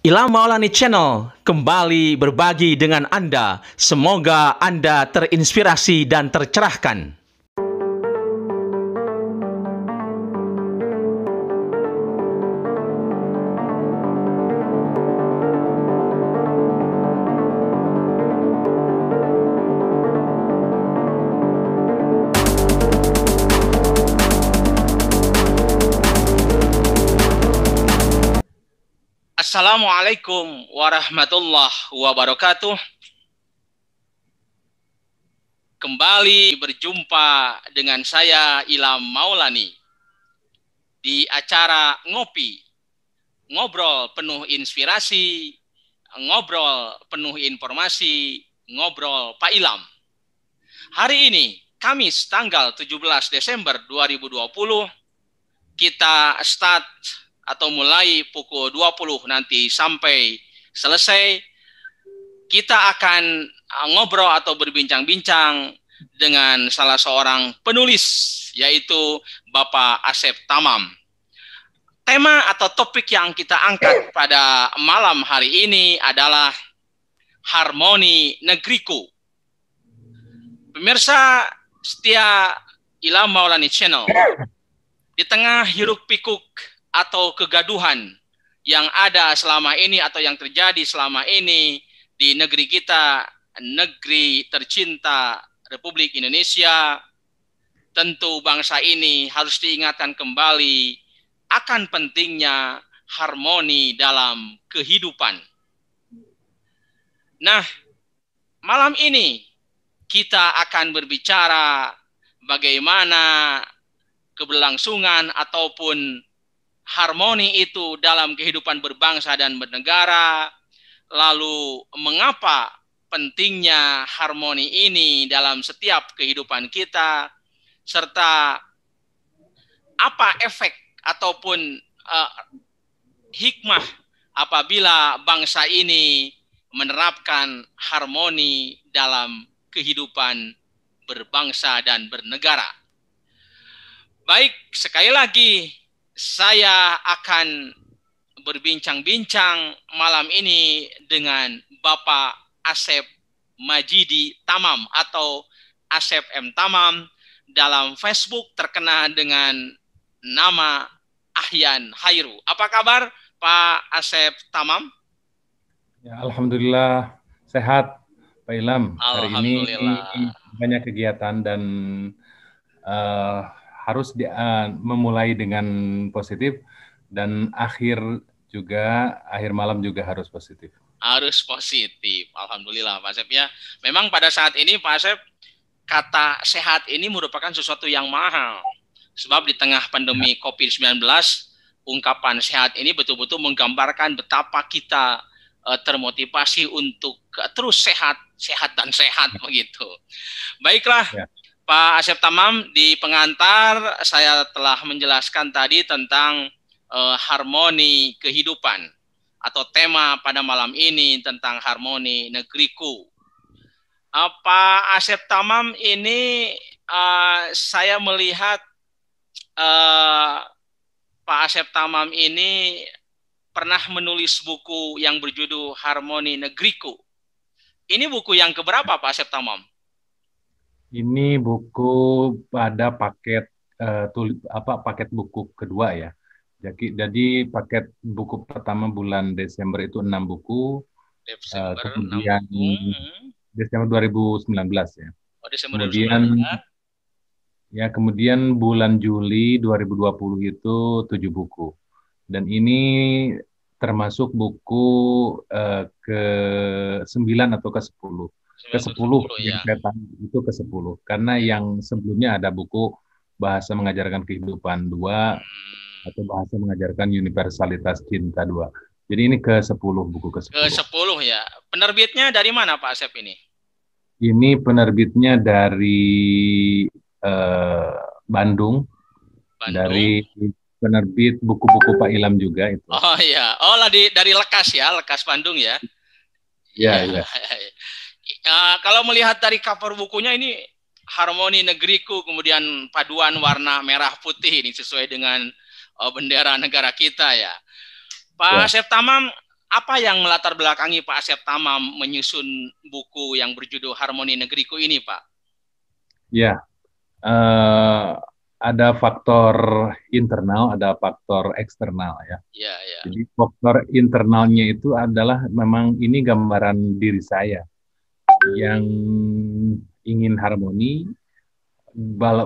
Ilham Maulani Channel kembali berbagi dengan Anda. Semoga Anda terinspirasi dan tercerahkan. Assalamualaikum warahmatullahi wabarakatuh. Kembali berjumpa dengan saya Ilham Maulani di acara Ngopi, ngobrol penuh inspirasi, ngobrol penuh informasi, ngobrol Pak Ilham. Hari ini Kamis tanggal 17 Desember 2020 kita start atau mulai pukul 20 nanti sampai selesai, kita akan ngobrol atau berbincang-bincang dengan salah seorang penulis, yaitu Bapak Asep Tamam. Tema atau topik yang kita angkat pada malam hari ini adalah harmoni negeriku. Pemirsa setia Ilham Maulani Channel, di tengah hiruk-pikuk atau kegaduhan yang ada selama ini atau yang terjadi selama ini di negeri kita, negeri tercinta Republik Indonesia, tentu bangsa ini harus diingatkan kembali akan pentingnya harmoni dalam kehidupan. Nah, malam ini kita akan berbicara bagaimana keberlangsungan ataupun harmoni itu dalam kehidupan berbangsa dan bernegara, lalu mengapa pentingnya harmoni ini dalam setiap kehidupan kita, serta apa efek ataupun hikmah apabila bangsa ini menerapkan harmoni dalam kehidupan berbangsa dan bernegara. Baik, sekali lagi saya akan berbincang-bincang malam ini dengan Bapak Asep Majidi Tamam atau Asep M. Tamam, dalam Facebook terkenal dengan nama Ahyan Hairu. Apa kabar Pak Asep Tamam? Ya, alhamdulillah sehat Pak Ilham. Hari ini banyak kegiatan dan harus memulai dengan positif dan akhir malam juga harus positif. Harus positif, alhamdulillah Pak Asep ya. Memang pada saat ini Pak Asep, kata sehat ini merupakan sesuatu yang mahal. Sebab di tengah pandemi COVID-19, ungkapan sehat ini betul-betul menggambarkan betapa kita termotivasi untuk terus sehat dan sehat begitu. Baiklah. Ya. Pak Asep Tamam, di pengantar saya telah menjelaskan tadi tentang harmoni kehidupan atau tema pada malam ini tentang harmoni negeriku. Pak Asep Tamam ini saya melihat Pak Asep Tamam ini pernah menulis buku yang berjudul Harmoni Negeriku. Ini buku yang keberapa Pak Asep Tamam? Ini buku pada paket paket buku kedua ya. Jadi paket buku pertama bulan Desember itu 6 buku. Kemudian 6 buku. Desember 2019 ya. Oh, Desember 2019. Kemudian bulan Juli 2020 itu 7 buku. Dan ini termasuk buku ke-9 atau ke-10. Ke-10 yang saya tahu itu ke-10 karena yang sebelumnya ada buku Bahasa Mengajarkan Kehidupan 2 atau Bahasa Mengajarkan Universalitas Cinta 2. Jadi ini ke-10, buku ke-10. Ke-10 ya. Penerbitnya dari mana Pak Asep ini? Ini penerbitnya dari Bandung. Dari penerbit buku-buku Pak Ilham juga itu. Oh iya. Oh dari Lekas ya, Lekas Bandung ya. Iya. Kalau melihat dari cover bukunya ini harmoni negeriku, kemudian paduan warna merah putih ini sesuai dengan bendera negara kita ya. Pak Asep Tamam, apa yang melatar belakangi Pak Asep Tamam menyusun buku yang berjudul Harmoni Negeriku ini, Pak? Ya, ada faktor internal, ada faktor eksternal ya. Ya, ya. Jadi faktor internalnya itu adalah memang ini gambaran diri saya yang ingin harmoni,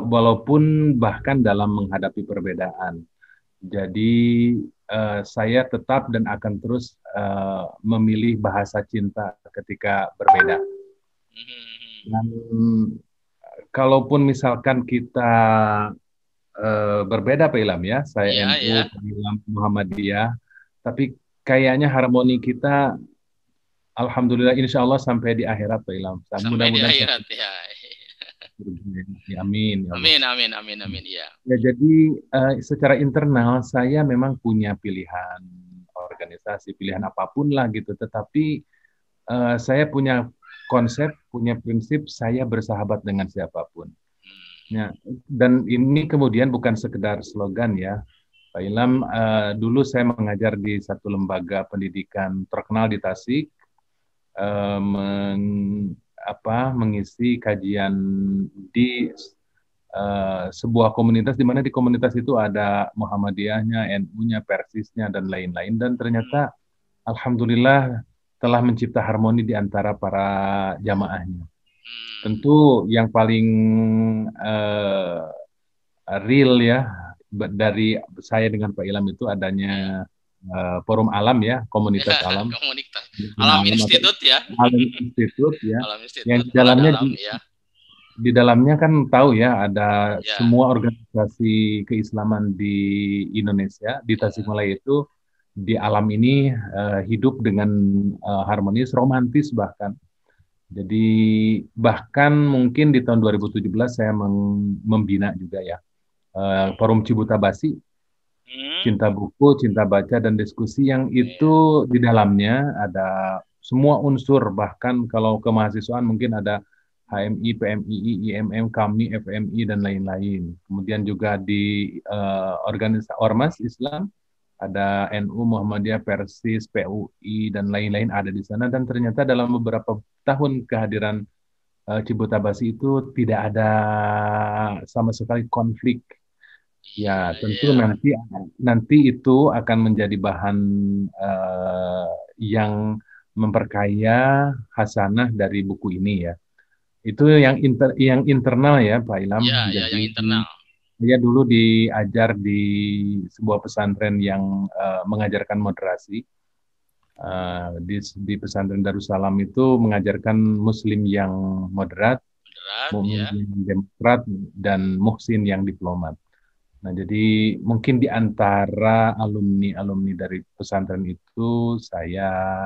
walaupun bahkan dalam menghadapi perbedaan. Jadi saya tetap dan akan terus memilih bahasa cinta ketika berbeda. Dan kalaupun misalkan kita berbeda Pak Ilham ya, saya NU, Pak Ilham Muhammadiyah, tapi kayaknya harmoni kita alhamdulillah insya Allah sampai di akhirat Pak Ilham. Sampai di akhirat ya. Amin. Amin ya. Ya jadi secara internal saya memang punya pilihan organisasi, pilihan apapun lah gitu. Tetapi saya punya konsep, punya prinsip saya bersahabat dengan siapapun. Ya, dan ini kemudian bukan sekedar slogan ya, Pak Ilham. Dulu saya mengajar di satu lembaga pendidikan terkenal di Tasik. Mengisi kajian di sebuah komunitas di mana di komunitas itu ada Muhammadiyahnya, NU-nya, Persisnya dan lain-lain, dan ternyata alhamdulillah telah mencipta harmoni di antara para jamaahnya. Tentu yang paling real ya dari saya dengan Pak Ilham itu adanya Forum Alam ya, komunitas Alam. Komunitas Alam Institut ya. Alam Institut ya. Alam Institut. Yang di dalamnya kan tahu ya ada semua organisasi keislaman di Indonesia, di Tasikmalaya itu di alam ini hidup dengan harmonis, romantis bahkan. Jadi bahkan mungkin di tahun 2017 saya membina juga ya Forum Cibuta Basi. Cinta buku, cinta baca, dan diskusi yang itu di dalamnya ada semua unsur, bahkan kalau kemahasiswaan mungkin ada HMI, PMII, IMM, KAMI, FMI, dan lain-lain. Kemudian juga di organisasi Ormas Islam, ada NU, Muhammadiyah, Persis, PUI, dan lain-lain ada di sana. Dan ternyata dalam beberapa tahun kehadiran Cibuta Basi itu tidak ada sama sekali konflik. Ya, tentu nanti itu akan menjadi bahan yang memperkaya hasanah dari buku ini ya. Itu yang internal ya, Pak Ilham. Jadi, yang internal. Saya dulu diajar di sebuah pesantren yang mengajarkan moderasi. Di pesantren Darussalam itu mengajarkan Muslim yang moderat, Mu'min yang demokrat, dan Muhsin yang diplomat. Nah, jadi mungkin di antara alumni dari pesantren itu saya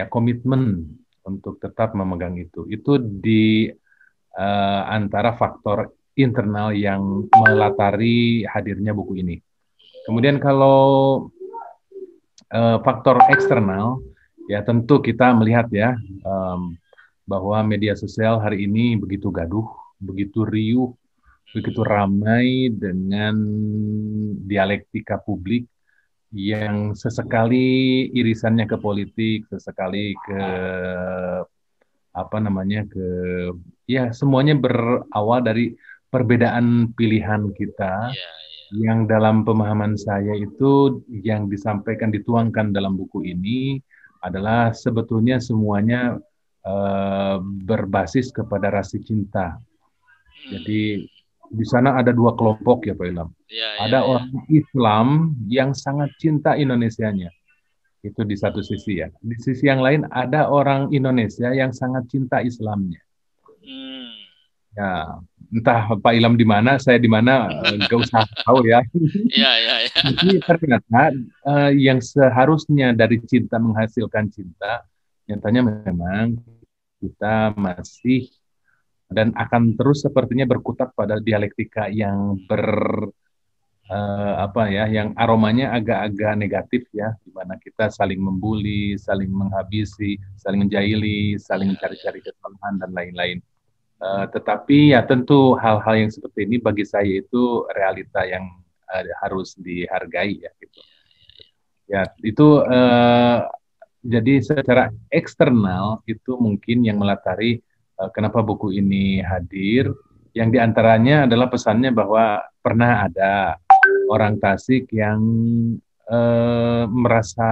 komitmen untuk tetap memegang itu. Itu di antara faktor internal yang melatari hadirnya buku ini. Kemudian kalau faktor eksternal, ya tentu kita melihat ya bahwa media sosial hari ini begitu gaduh, begitu riuh, begitu ramai dengan dialektika publik yang sesekali irisannya ke politik, sesekali ke semuanya berawal dari perbedaan pilihan kita yang dalam pemahaman saya itu yang disampaikan, dituangkan dalam buku ini adalah sebetulnya semuanya berbasis kepada rasa cinta. Jadi di sana ada dua kelompok ya Pak Ilham. Ada orang Islam yang sangat cinta Indonesianya. Itu di satu sisi ya. Di sisi yang lain ada orang Indonesia yang sangat cinta Islamnya. Ya, entah Pak Ilham di mana, saya di mana, nggak usah tahu ya. Jadi ternyata yang seharusnya dari cinta menghasilkan cinta, nyatanya memang kita masih dan akan terus sepertinya berkutat pada dialektika yang apa ya, yang aromanya agak-agak negatif ya, di mana kita saling membuli, saling menghabisi, saling menjahili, saling Ya, ya. mencari-cari kesalahan dan lain-lain. Tetapi ya tentu hal-hal yang seperti ini bagi saya itu realita yang harus dihargai ya gitu. Ya itu jadi secara eksternal itu mungkin yang melatari kenapa buku ini hadir. Yang diantaranya adalah pesannya bahwa pernah ada orang Tasik yang merasa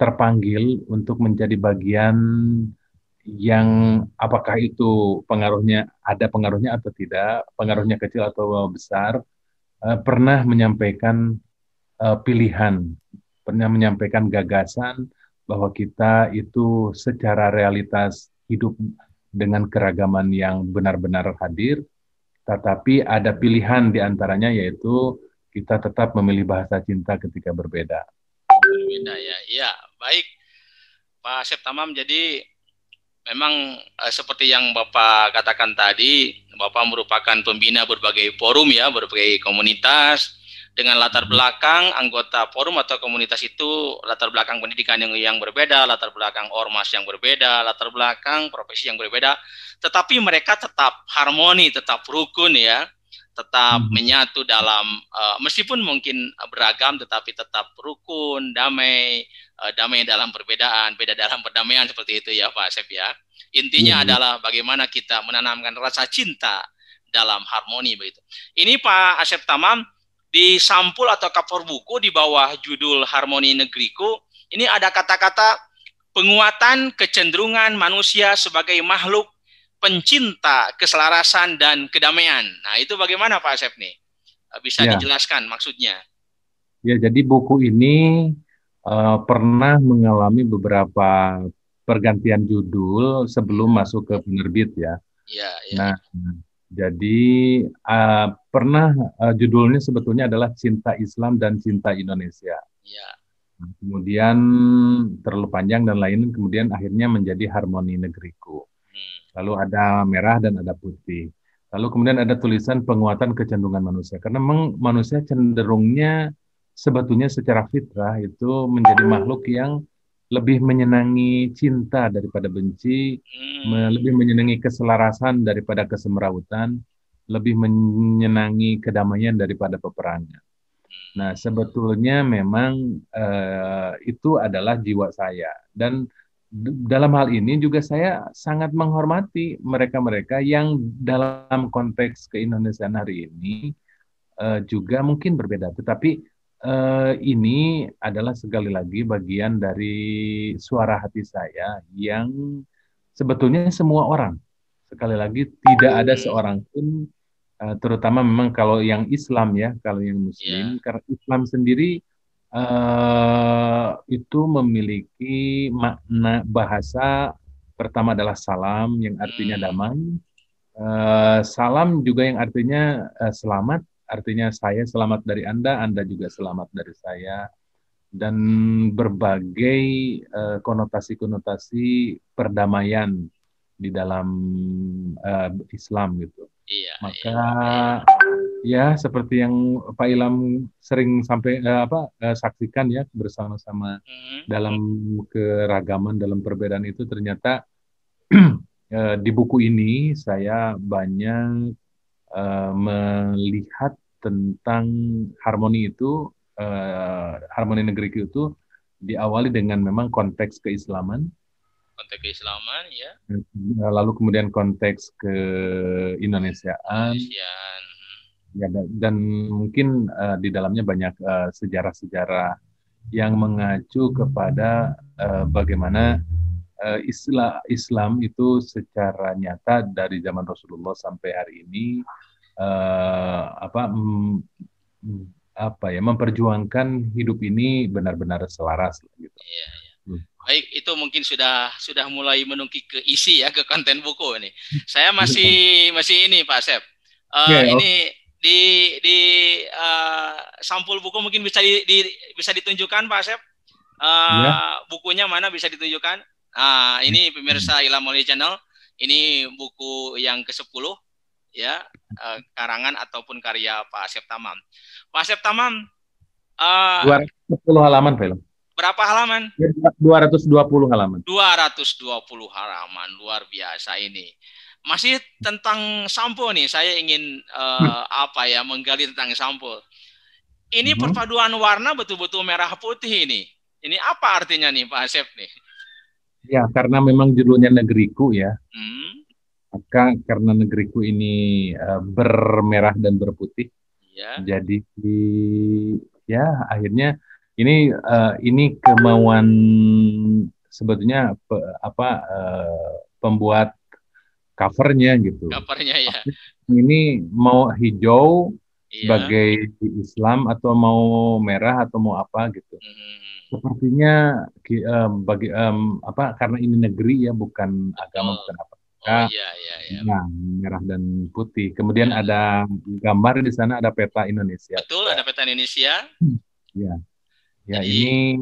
terpanggil untuk menjadi bagian yang apakah itu pengaruhnya ada pengaruhnya atau tidak, pengaruhnya kecil atau besar, pernah menyampaikan pilihan, pernah menyampaikan gagasan bahwa kita itu secara realitas hidup dengan keragaman yang benar-benar hadir, tetapi ada pilihan di antaranya yaitu kita tetap memilih bahasa cinta ketika berbeda. Berbeda ya. Iya, baik Pak Asep Tamam. Jadi memang seperti yang Bapak katakan tadi, Bapak merupakan pembina berbagai forum ya, berbagai komunitas dengan latar belakang anggota forum atau komunitas itu latar belakang pendidikan yang berbeda, latar belakang ormas yang berbeda, latar belakang profesi yang berbeda, tetapi mereka tetap harmoni, tetap rukun ya, tetap menyatu dalam meskipun mungkin beragam tetapi tetap rukun, damai, damai dalam perbedaan, beda dalam perdamaian, seperti itu ya Pak Asep ya. Intinya adalah bagaimana kita menanamkan rasa cinta dalam harmoni begitu. Ini Pak Asep Tamam di sampul atau cover buku di bawah judul Harmoni Negeriku, ini ada kata-kata penguatan kecenderungan manusia sebagai makhluk pencinta keselarasan dan kedamaian. Nah, itu bagaimana Pak Asep nih? Bisa dijelaskan maksudnya? Ya, jadi buku ini pernah mengalami beberapa pergantian judul sebelum masuk ke penerbit ya. Ya, ya. Nah, jadi pernah judulnya sebetulnya adalah Cinta Islam dan Cinta Indonesia. Ya. Nah, kemudian terlalu panjang dan lain, kemudian akhirnya menjadi Harmoni Negeriku. Lalu ada merah dan ada putih. Lalu kemudian ada tulisan penguatan kecenderungan manusia. Karena memang manusia cenderungnya sebetulnya secara fitrah itu menjadi makhluk yang lebih menyenangi cinta daripada benci, lebih menyenangi keselarasan daripada kesemrawutan, lebih menyenangi kedamaian daripada peperangan. Nah, sebetulnya memang itu adalah jiwa saya. Dan dalam hal ini juga saya sangat menghormati mereka-mereka yang dalam konteks keindonesiaan hari ini juga mungkin berbeda. Tetapi ini adalah sekali lagi bagian dari suara hati saya yang sebetulnya semua orang, sekali lagi tidak ada seorang pun, terutama memang kalau yang Islam ya, kalau yang Muslim, karena Islam sendiri itu memiliki makna bahasa pertama adalah salam yang artinya damai, salam juga yang artinya selamat, artinya saya selamat dari Anda juga selamat dari saya, dan berbagai konotasi-konotasi perdamaian di dalam Islam gitu. Iya, maka ya seperti yang Pak Ilham sering saksikan ya bersama-sama dalam keragaman, dalam perbedaan itu ternyata di buku ini saya banyak melihat tentang harmoni itu, harmoni negeri itu diawali dengan memang konteks keislaman. Konteks keislaman, ya. Lalu kemudian konteks keindonesiaan. Ya, dan mungkin di dalamnya banyak sejarah-sejarah yang mengacu kepada bagaimana Islam itu secara nyata dari zaman Rasulullah sampai hari ini memperjuangkan hidup ini benar-benar selaras gitu. Iya, iya. Baik, itu mungkin sudah mulai menungkik ke isi ya, ke konten buku ini. Saya masih ini Pak Asep. Ini di sampul buku mungkin bisa ditunjukkan Pak Asep. Bukunya mana bisa ditunjukkan? Ini pemirsa Ilham Maulidi Channel. Ini buku yang ke-10 ya, karangan ataupun karya Pak Asep Tamam. Pak Asep Tamam, 210 halaman film. Berapa halaman? 220 halaman. 220 halaman, luar biasa ini. Masih tentang sampo nih, saya ingin menggali tentang sampo. Ini perpaduan warna betul-betul merah putih ini. Ini apa artinya nih Pak Asep nih? Ya, karena memang judulnya Negeriku ya. Maka karena negeriku ini bermerah dan berputih, jadi ya akhirnya ini kemauan sebetulnya pembuat covernya gitu. Covernya ya. Ini mau hijau sebagai Islam atau mau merah atau mau apa gitu. Sepertinya karena ini negeri ya, bukan agama, bukan apa. Nah, merah dan putih. Kemudian ada gambar di sana, ada peta Indonesia. Betul, ada peta Indonesia. Ya, jadi, ini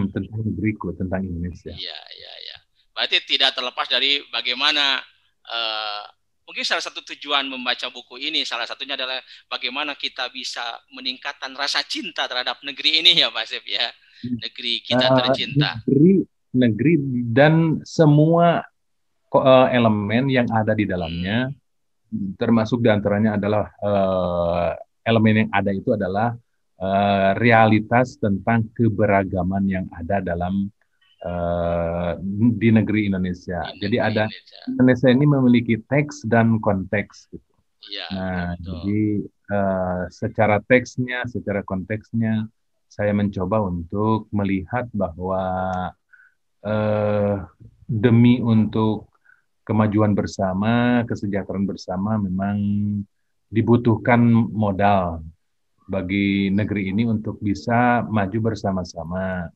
tentang negeriku, tentang Indonesia. Iya. Berarti tidak terlepas dari bagaimana mungkin salah satu tujuan membaca buku ini, salah satunya adalah bagaimana kita bisa meningkatkan rasa cinta terhadap negeri ini ya Pak Asep ya. Negeri kita tercinta. Negeri dan semua elemen yang ada di dalamnya, termasuk diantaranya adalah elemen yang ada itu adalah realitas tentang keberagaman yang ada dalam di negeri Indonesia. Jadi Indonesia ini memiliki teks dan konteks gitu. Nah, jadi secara teksnya, secara konteksnya, saya mencoba untuk melihat bahwa demi untuk kemajuan bersama, kesejahteraan bersama memang dibutuhkan modal bagi negeri ini untuk bisa maju bersama-sama.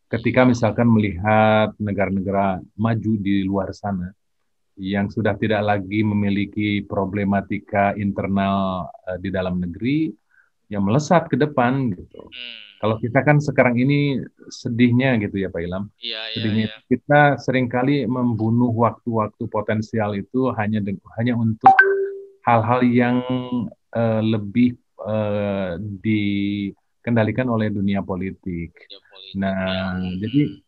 Ketika misalkan melihat negara-negara maju di luar sana yang sudah tidak lagi memiliki problematika internal di dalam negeri, yang melesat ke depan gitu. Kalau kita kan sekarang ini sedihnya gitu ya Pak Ilham. Sedihnya kita seringkali membunuh waktu-waktu potensial itu hanya untuk hal-hal yang lebih dikendalikan oleh dunia politik. Nah, jadi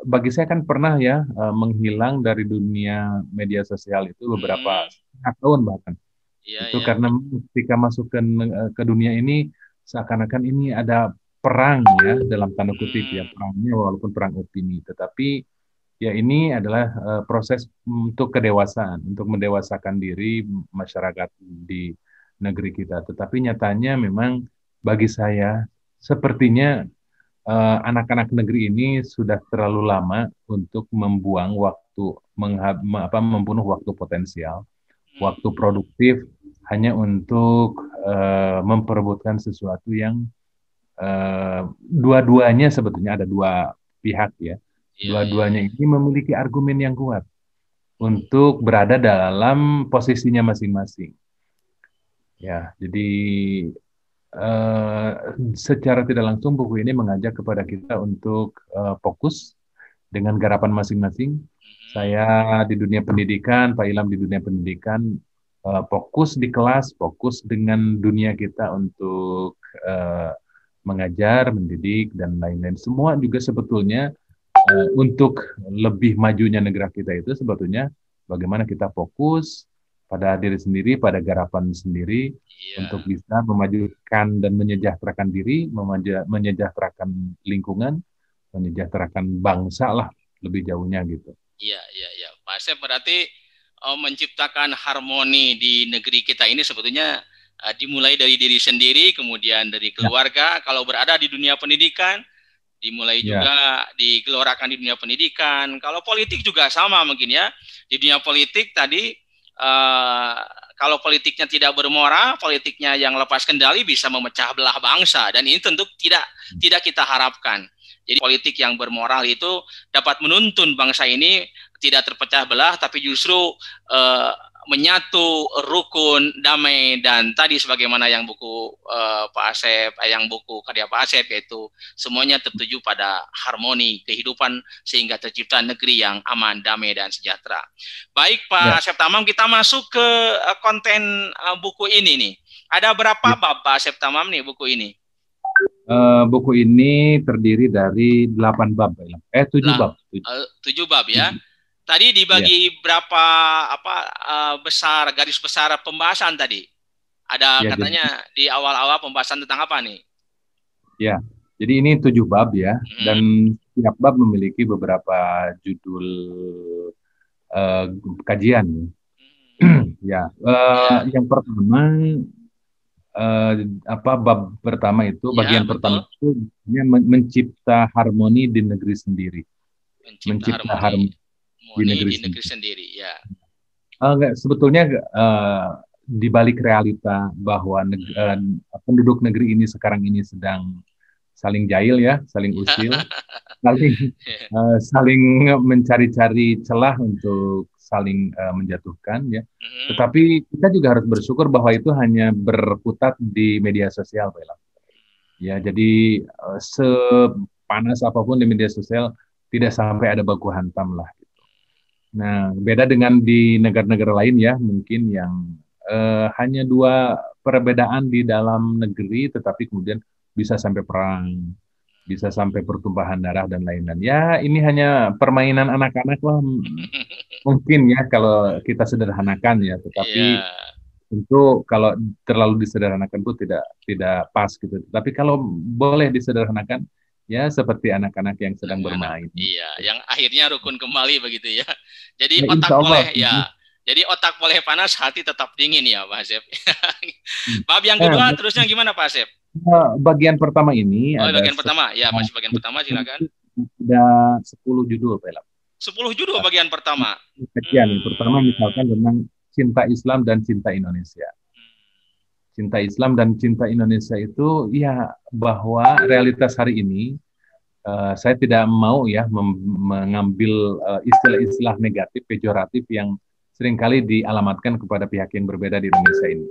bagi saya kan pernah ya menghilang dari dunia media sosial itu beberapa tahun bahkan. Itu karena ketika masuk ke dunia ini seakan-akan ini ada perang ya, dalam tanda kutip ya, perangnya walaupun perang opini, tetapi ya ini adalah proses untuk kedewasaan, untuk mendewasakan diri masyarakat di negeri kita. Tetapi nyatanya memang bagi saya sepertinya anak-anak negeri ini sudah terlalu lama untuk membuang waktu, membunuh waktu potensial, waktu produktif hanya untuk memperebutkan sesuatu yang dua-duanya sebetulnya ada dua pihak ya. Dua-duanya ini memiliki argumen yang kuat untuk berada dalam posisinya masing-masing. Ya, jadi secara tidak langsung buku ini mengajak kepada kita untuk fokus dengan garapan masing-masing. Saya di dunia pendidikan, Pak Ilham di dunia pendidikan, fokus di kelas, fokus dengan dunia kita untuk mengajar, mendidik, dan lain-lain. Semua juga sebetulnya untuk lebih majunya negara kita itu sebetulnya bagaimana kita fokus pada diri sendiri, pada garapan sendiri, untuk bisa memajukan dan menyejahterakan diri, menyejahterakan lingkungan, menyejahterakan bangsa lah lebih jauhnya gitu. Iya. Pak Asep berarti menciptakan harmoni di negeri kita ini sebetulnya dimulai dari diri sendiri, kemudian dari keluarga. Kalau berada di dunia pendidikan, dimulai juga digelorakan di dunia pendidikan. Kalau politik juga sama mungkin ya. Di dunia politik tadi, kalau politiknya tidak bermoral, politiknya yang lepas kendali bisa memecah belah bangsa. Dan ini tentu tidak kita harapkan. Jadi politik yang bermoral itu dapat menuntun bangsa ini tidak terpecah belah, tapi justru menyatu, rukun, damai, dan tadi sebagaimana yang buku Pak Asep, yang buku karya Pak Asep, yaitu semuanya tertuju pada harmoni kehidupan sehingga tercipta negeri yang aman, damai, dan sejahtera. Baik Pak Asep Tamam, kita masuk ke konten buku ini nih. Ada berapa bab Pak Asep Tamam nih buku ini? Buku ini terdiri dari 8 bab, 7 bab. 7 bab ya. Tadi dibagi berapa besar, garis besar pembahasan tadi? Ada katanya di awal-awal pembahasan tentang apa nih? Ya, jadi ini 7 bab ya, dan setiap bab memiliki beberapa judul kajian. Yang pertama bab pertama itu bagian pertama itu mencipta harmoni di negeri sendiri. Mencipta harmoni di negeri sendiri. Ya. Sebetulnya di balik realita bahwa penduduk negeri ini sekarang ini sedang saling jahil ya, saling usil, saling mencari-cari celah untuk saling menjatuhkan ya. Tetapi kita juga harus bersyukur bahwa itu hanya berkutat di media sosial, Pak. Ya, jadi sepanas apapun di media sosial tidak sampai ada baku hantam lah. Nah, beda dengan di negara-negara lain ya, mungkin yang hanya 2 perbedaan di dalam negeri, tetapi kemudian bisa sampai perang, bisa sampai pertumpahan darah dan lain-lain. Ya, ini hanya permainan anak-anak lah, mungkin ya kalau kita sederhanakan ya, tetapi tentu kalau terlalu disederhanakan itu tidak pas gitu. Tapi kalau boleh disederhanakan, ya seperti anak-anak yang sedang bermain. Iya, yang akhirnya rukun kembali begitu ya. Jadi ya, otak boleh ya. Jadi otak boleh panas, hati tetap dingin ya, Pak Asep. Bab yang kedua terusnya gimana, Pak Asep? Bagian pertama ini ada bagian pertama. Ya, masih bagian pertama silakan. Ada 10 judul, Pak. 10 judul bagian pertama. Yang pertama misalkan tentang cinta Islam dan cinta Indonesia. Cinta Islam dan cinta Indonesia itu ya bahwa realitas hari ini saya tidak mau ya mengambil istilah-istilah negatif, pejoratif yang seringkali dialamatkan kepada pihak yang berbeda di Indonesia ini.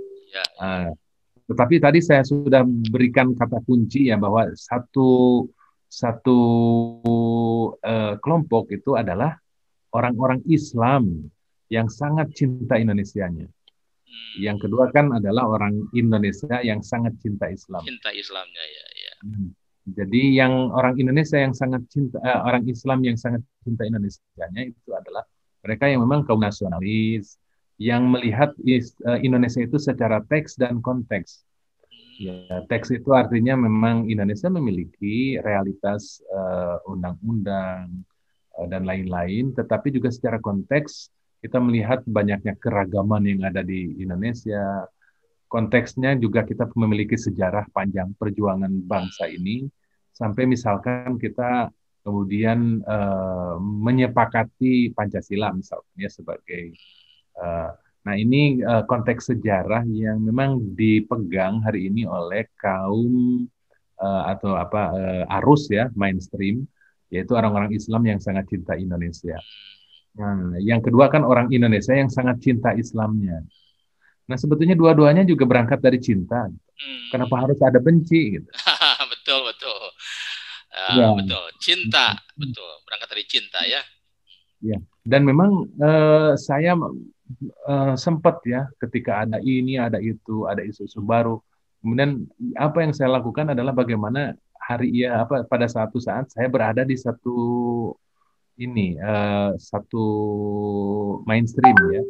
Tetapi tadi saya sudah berikan kata kunci ya bahwa satu kelompok itu adalah orang-orang Islam yang sangat cinta Indonesianya. Yang kedua kan adalah orang Indonesia yang sangat cinta Islam. Cinta Islamnya ya. Jadi yang orang Indonesia yang sangat cinta, orang Islam yang sangat cinta Indonesianya itu adalah mereka yang memang kaum nasionalis, yang melihat Indonesia itu secara teks dan konteks. Ya, teks itu artinya memang Indonesia memiliki realitas undang-undang dan lain-lain, tetapi juga secara konteks kita melihat banyaknya keragaman yang ada di Indonesia. Konteksnya juga kita memiliki sejarah panjang perjuangan bangsa ini, sampai misalkan kita kemudian menyepakati Pancasila misalnya ya, sebagai nah ini konteks sejarah yang memang dipegang hari ini oleh kaum arus ya mainstream, yaitu orang-orang Islam yang sangat cinta Indonesia. Nah, yang kedua kan orang Indonesia yang sangat cinta Islamnya. Nah, sebetulnya dua-duanya juga berangkat dari cinta. Kenapa harus ada benci gitu? Betul. Betul. Cinta, betul. Berangkat dari cinta ya. Ya. Dan memang saya sempat ya ketika ada ini, ada itu, ada isu-isu baru. Kemudian apa yang saya lakukan adalah bagaimana pada suatu saat saya berada di satu mainstream ya.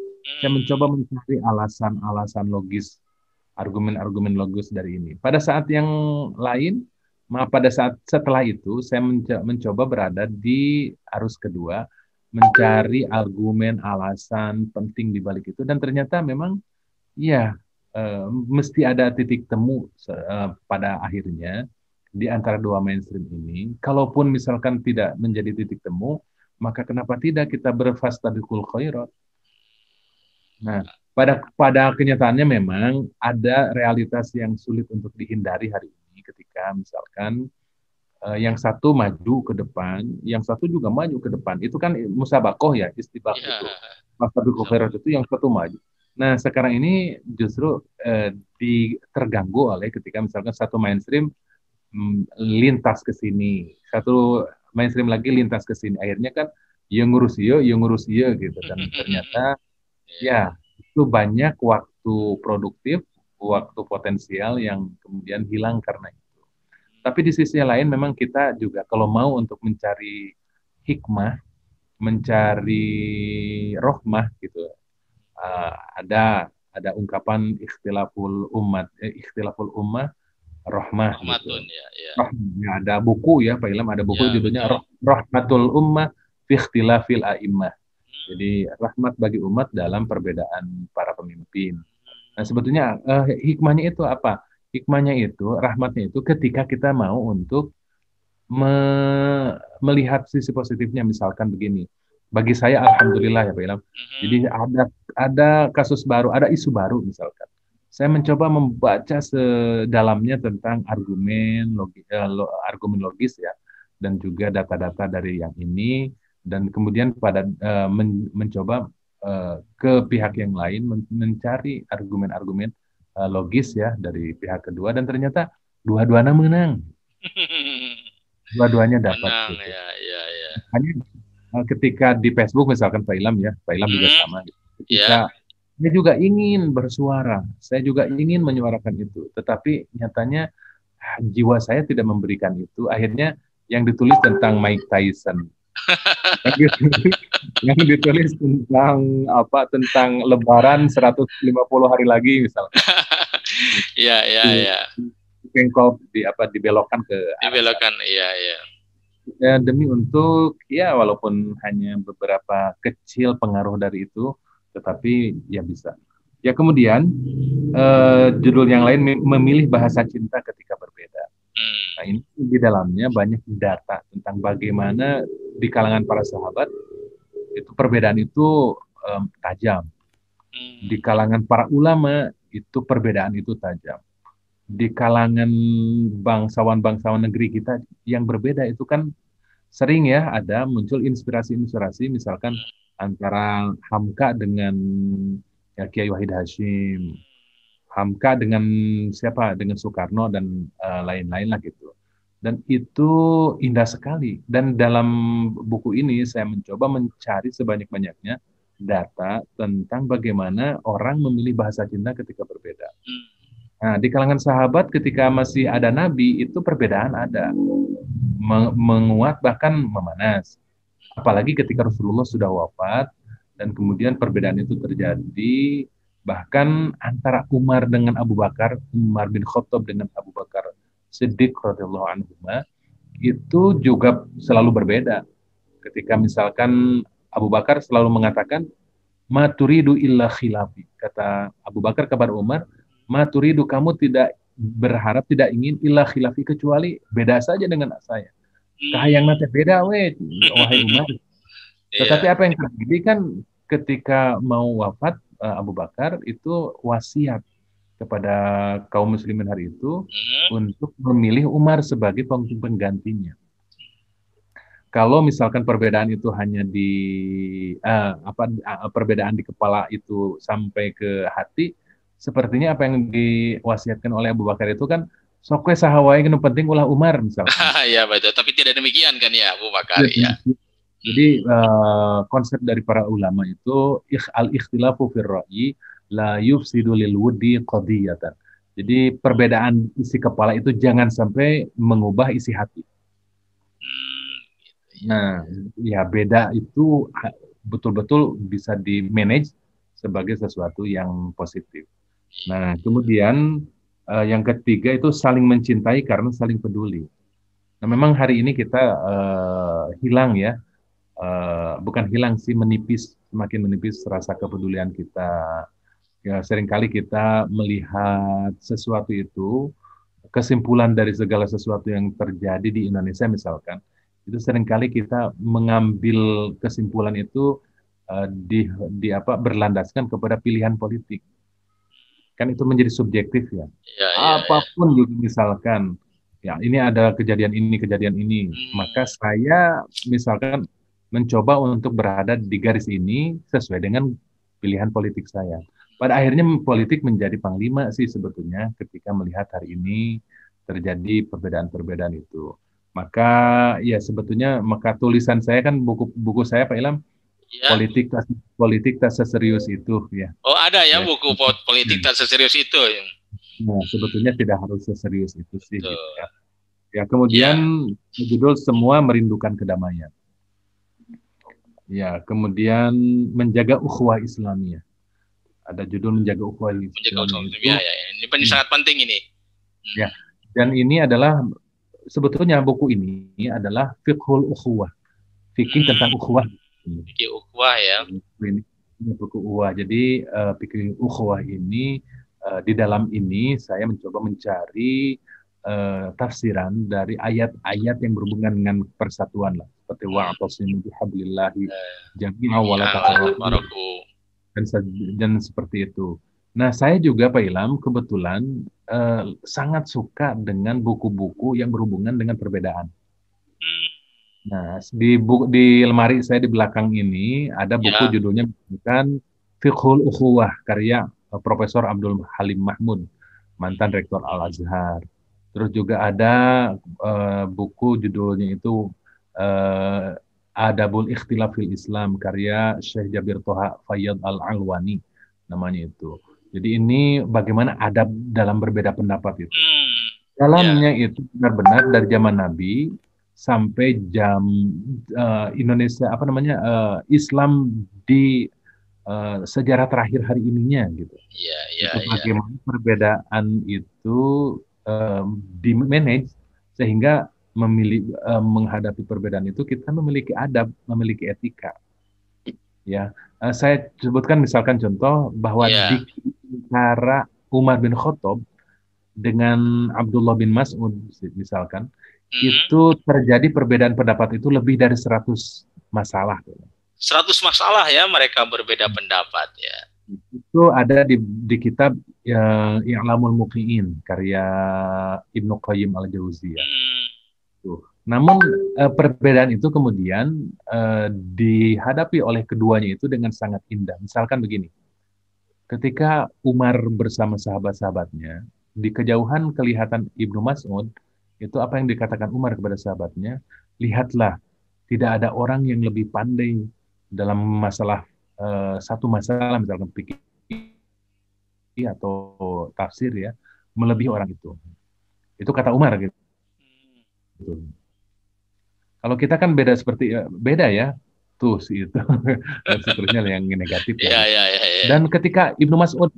Saya mencoba mencari alasan-alasan logis, argumen-argumen logis dari ini. Pada saat yang lain, pada saat setelah itu, saya mencoba berada di arus kedua, mencari argumen, alasan penting di balik itu, dan ternyata memang, ya, mesti ada titik temu pada akhirnya di antara dua mainstream ini. Kalaupun misalkan tidak menjadi titik temu, maka kenapa tidak kita berfastabiqul khairat? Nah, pada kenyataannya memang ada realitas yang sulit untuk dihindari hari ini ketika misalkan yang satu maju ke depan, yang satu juga maju ke depan. Itu kan musabakoh ya, istibaq itu. Fastabiqul khairat itu yang satu maju. Nah, sekarang ini justru terganggu oleh ketika misalkan satu mainstream lintas ke sini, satu mainstream lagi lintas ke sini. Akhirnya kan yang ngurus iya gitu. Dan ternyata Ya. ya itu banyak waktu produktif, waktu potensial yang kemudian hilang karena itu. Tapi di sisi lain memang kita juga kalau mau untuk mencari hikmah, mencari rohmah gitu, uh, ada ada ungkapan ikhtilaful ummah rohmah gitu. Rahmatun ya, ya. Rohmah. Ada buku ya Pak Ilham, ada buku Ya, judulnya betul. Rahmatul Ummah fi Ikhtilafil A'immah. Hmm. Jadi rahmat bagi umat dalam perbedaan para pemimpin. Nah, sebetulnya hikmahnya itu apa? Hikmahnya itu, rahmatnya itu ketika kita mau untuk melihat sisi positifnya, misalkan begini. Bagi saya, alhamdulillah ya Pak Ilham. Jadi Mhm. ada kasus baru, ada isu baru misalkan. Saya mencoba membaca sedalamnya tentang argumen logis ya, dan juga data-data dari yang ini, dan kemudian mencoba ke pihak yang lain mencari argumen-argumen logis ya dari pihak kedua, dan ternyata dua-duanya menang, dua-duanya dapat Menang gitu. ya, ya, ya. Hanya ketika di Facebook misalkan Pak Ilham ya, Pak Ilham juga Hmm. sama. Gitu. Ya. Ketika saya juga ingin bersuara, saya juga ingin menyuarakan itu, tetapi nyatanya jiwa saya tidak memberikan itu. Akhirnya yang ditulis tentang Mike Tyson, yang ditulis, yang ditulis tentang apa? Tentang Lebaran 150 hari lagi misalkan. Ya, ya, ya. Kengkol dibelokkan ke arah sana. Dibelokkan, iya, iya. Ya, demi untuk ya walaupun hanya beberapa kecil pengaruh dari itu, tetapi ya bisa. Ya kemudian judul yang lain memilih bahasa cinta ketika berbeda. Nah Hmm. ini di dalamnya banyak data tentang bagaimana di kalangan para sahabat itu perbedaan itu tajam. Di Hmm. kalangan para ulama itu perbedaan itu tajam. Di kalangan bangsawan-bangsawan negeri kita yang berbeda itu kan sering ya ada muncul inspirasi-inspirasi misalkan antara Hamka dengan ya, Kiai Wahid Hashim, Hamka dengan siapa dengan Soekarno dan lain-lain lah gitu. Dan itu indah sekali. Dan dalam buku ini saya mencoba mencari sebanyak-banyaknya data tentang bagaimana orang memilih bahasa cinta ketika berbeda. Hmm. Nah, di kalangan sahabat ketika masih ada Nabi itu perbedaan ada, menguat bahkan memanas. Apalagi ketika Rasulullah sudah wafat dan kemudian perbedaan itu terjadi bahkan antara Umar dengan Abu Bakar, Umar bin Khattab dengan Abu Bakar Siddiq radhiyallahu anhu itu juga selalu berbeda. Ketika misalkan Abu Bakar selalu mengatakan maturidu illa khilafi. Kata Abu Bakar kepada Umar, maturidu kamu tidak berharap tidak ingin illa khilafi kecuali beda saja dengan saya. Kahayang nate beda wahai Umar. Tetapi Iya. apa yang terjadi kan ketika mau wafat Abu Bakar itu wasiat kepada kaum muslimin hari itu Hmm. untuk memilih Umar sebagai penggantinya. Kalau misalkan perbedaan itu hanya di perbedaan di kepala itu sampai ke hati, sepertinya apa yang diwasiatkan oleh Abu Bakar itu kan sokwe sahawai yang penting ulah Umar misalkan. Ya, betul. Tapi tidak demikian kan ya, Abu Bakar Ya, ya. jadi Hmm. konsep dari para ulama itu al-ikhtilafu fir ra'yi la yufsidu lil wudi qadiyatan. Jadi perbedaan isi kepala itu jangan sampai mengubah isi hati. Hmm. Gitu ya. Nah, ya beda itu betul-betul bisa di-manage sebagai sesuatu yang positif. Iya. Nah, kemudian yang ketiga itu saling mencintai karena saling peduli. Nah, memang hari ini kita hilang ya, bukan hilang sih, menipis, semakin menipis rasa kepedulian kita. Ya, seringkali kita melihat sesuatu itu, kesimpulan dari segala sesuatu yang terjadi di Indonesia misalkan, itu seringkali kita mengambil kesimpulan itu berlandaskan kepada pilihan politik. Kan itu menjadi subjektif ya. Iya, iya, iya. Apapun juga misalkan, ya ini ada kejadian ini, maka Hmm. saya misalkan mencoba untuk berada di garis ini sesuai dengan pilihan politik saya. Pada akhirnya politik menjadi panglima sih sebetulnya ketika melihat hari ini terjadi perbedaan-perbedaan itu. Maka ya sebetulnya maka tulisan saya kan buku saya Pak Ilham Ya. politik tak seserius itu ya. Oh, ada ya Ya. buku politik tak seserius itu. Nah, sebetulnya tidak harus seserius itu sih Betul. gitu ya. Ya, kemudian Ya. judul semua merindukan kedamaian. Ya, kemudian menjaga ukhuwah Islamiyah. Ada judul menjaga ukhuwah Menjaga Islamiyah otonomi itu. ya, ya. Ini sangat penting ini. Ya, dan ini adalah sebetulnya buku ini adalah fiqhul ukhuwah, fikih tentang ukhuwah. Fikih ukhuwah ya. Ini buku ukhuwah. Jadi fikih ukhuwah ini di dalam ini saya mencoba mencari tafsiran dari ayat-ayat yang berhubungan dengan persatuan lah, seperti wa'tasimu bihablillahi jami'a wa la tafarraqu dan seperti itu. Nah, saya juga Pak Ilham kebetulan sangat suka dengan buku-buku yang berhubungan dengan perbedaan. Nah, di lemari saya di belakang ini ada buku judulnya bukan Fiqhul Ukhuwah karya Profesor Abdul Halim Mahmud, mantan Rektor Al-Azhar. Terus juga ada buku judulnya itu Adabul Ikhtilaf fil Islam karya Syekh Jabir Toha Fayyad Al-Alwani namanya itu. Jadi ini bagaimana adab dalam berbeda pendapat itu. Dalamnya itu benar-benar dari zaman Nabi sampai Indonesia Islam di sejarah terakhir hari ininya gitu. Bagaimana perbedaan itu di manage sehingga menghadapi perbedaan itu kita memiliki adab, memiliki etika. Ya, saya sebutkan misalkan contoh bahwa di antara Umar bin Khattab dengan Abdullah bin Mas'ud misalkan itu terjadi perbedaan pendapat itu lebih dari 100 masalah. 100 masalah ya mereka berbeda pendapat ya. Itu ada di kitab I'lamul Muqni'in karya Ibnu Qayyim Al-Jauziyah. Namun perbedaan itu kemudian dihadapi oleh keduanya itu dengan sangat indah. Misalkan begini, ketika Umar bersama sahabat-sahabatnya, di kejauhan kelihatan Ibnu Mas'ud, itu apa yang dikatakan Umar kepada sahabatnya, lihatlah, tidak ada orang yang lebih pandai dalam masalah satu masalah, misalkan fikih atau tafsir ya, melebihi orang itu. Itu kata Umar gitu. Kalau kita kan beda ya, tuh sih itu seterusnya yang negatif. Dan ketika Ibnu Mas'ud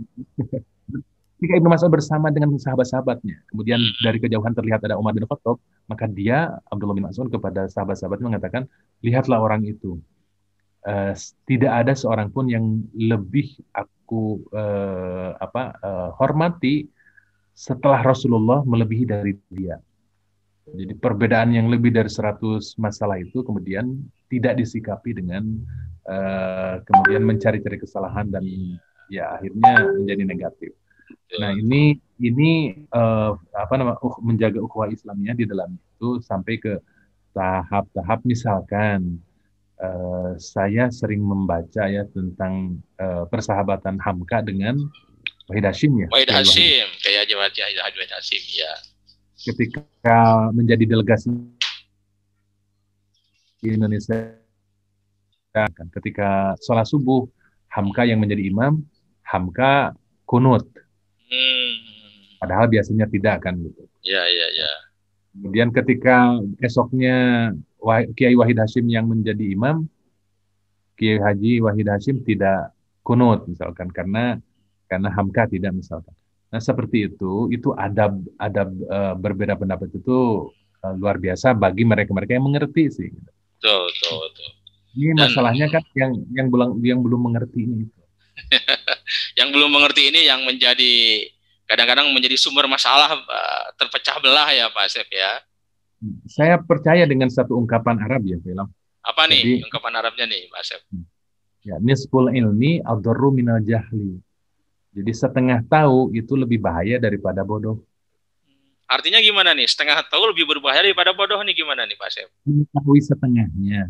bersama dengan sahabat-sahabatnya, kemudian dari kejauhan terlihat ada Umar bin Khattab, maka dia Abdullah bin Mas'ud kepada sahabat-sahabatnya mengatakan, lihatlah orang itu. Tidak ada seorang pun yang lebih aku hormati setelah Rasulullah melebihi dari dia. Jadi perbedaan yang lebih dari 100 masalah itu kemudian tidak disikapi dengan kemudian mencari-cari kesalahan dan ya akhirnya menjadi negatif. Nah ini menjaga ukhuwah Islamnya di dalam itu sampai ke tahap-tahap misalkan saya sering membaca ya tentang persahabatan Hamka dengan Wahid Hashim ya. Wahid Hashim, kayak Wahid Hashim ya. Ketika menjadi delegasi di Indonesia, ketika sholat subuh, Hamka yang menjadi imam, Hamka kunut. Padahal biasanya tidak kan gitu. Ya. Kemudian ketika esoknya Kiai Wahid Hashim yang menjadi imam, Kiai Haji Wahid Hashim tidak kunut misalkan karena Hamka tidak misalkan. Nah seperti itu adab berbeda pendapat itu luar biasa bagi mereka-mereka yang mengerti sih. Betul. Ini masalahnya kan yang belum mengerti ini. Yang belum mengerti ini yang kadang-kadang menjadi sumber masalah terpecah belah ya Pak Asep ya. Saya percaya dengan satu ungkapan Arab ya, Film. Apa nih ungkapan Arabnya nih Pak Asep? Ya, nisful ilmi adharru minal jahli. Jadi setengah tahu itu lebih bahaya daripada bodoh. Artinya gimana nih? Setengah tahu lebih berbahaya daripada bodoh nih gimana nih Pak Asep? Mengetahui setengahnya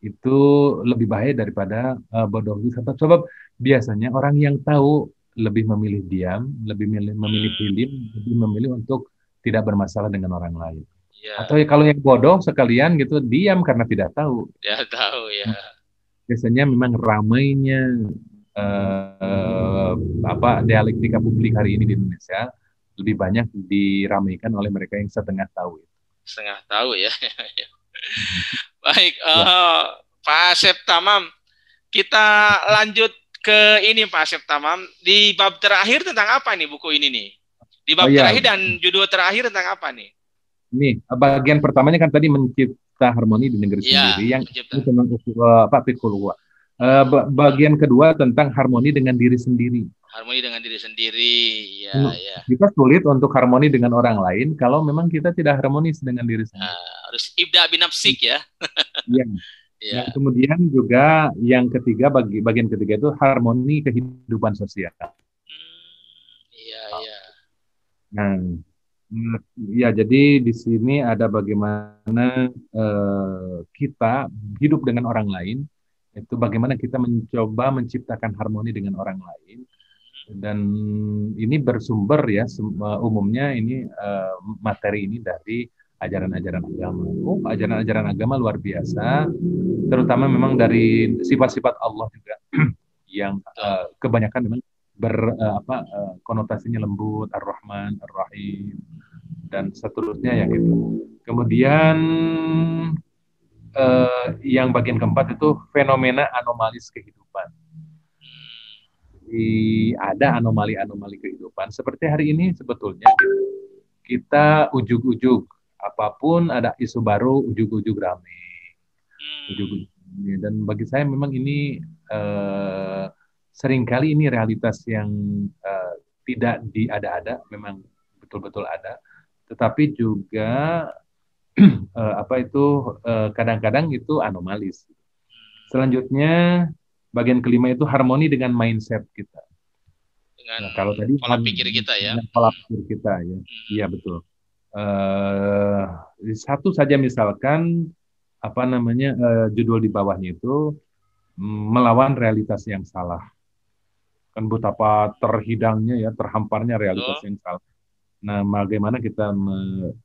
itu lebih bahaya daripada bodoh. Sebab biasanya orang yang tahu lebih memilih diam, lebih memilih film, lebih memilih untuk tidak bermasalah dengan orang lain. Ya, Atau ya kalau yang bodoh sekalian gitu diam karena tidak tahu. ya tahu ya. Biasanya memang ramainya eh, dialektika publik hari ini di Indonesia lebih banyak diramaikan oleh mereka yang setengah tahu. Setengah tahu ya. Baik, Ya. Pak Asep Tamam, kita lanjut ke ini Pak Asep Tamam. Di bab terakhir tentang apa nih buku ini nih? Di Oh bab ya, terakhir dan judul terakhir tentang apa nih? ini bagian pertamanya kan tadi mencipta harmoni di negeri Iya, sendiri, yang mencipta ini tentang pikul. Bagian kedua tentang harmoni dengan diri sendiri. harmoni dengan diri sendiri. Ya, ya. Kita sulit untuk harmoni dengan orang lain kalau memang kita tidak harmonis dengan diri sendiri. Harus ibda binafsik ya. Iya. Ya. Dan kemudian juga yang ketiga, bagian ketiga itu harmoni kehidupan sosial. Iya, iya. Nah, ya jadi di sini ada bagaimana kita hidup dengan orang lain, itu bagaimana kita mencoba menciptakan harmoni dengan orang lain. Dan ini bersumber ya umumnya ini materi ini dari ajaran-ajaran agama. Ajaran-ajaran agama luar biasa, terutama memang dari sifat-sifat Allah juga yang kebanyakan memang konotasinya lembut, Ar-Rahman, Ar-Rahim, dan seterusnya ya gitu. Kemudian yang bagian keempat itu fenomena anomalis kehidupan. Ada anomali-anomali kehidupan. Seperti hari ini sebetulnya kita ujug-ujug. Apapun ada isu baru, ujug-ujug rame. Ujug-ujug. Dan bagi saya memang ini seringkali ini realitas yang tidak diada-ada, memang betul-betul ada. Tetapi juga kadang-kadang itu anomalis. Selanjutnya bagian kelima itu harmoni dengan mindset kita. Dengan kalau tadi pola pikir kita ya. Dengan pola pikir kita ya. Iya betul. Satu saja misalkan judul di bawahnya itu melawan realitas yang salah. Kan betapa terhidangnya ya, terhamparnya realitas yang salah. Nah, bagaimana kita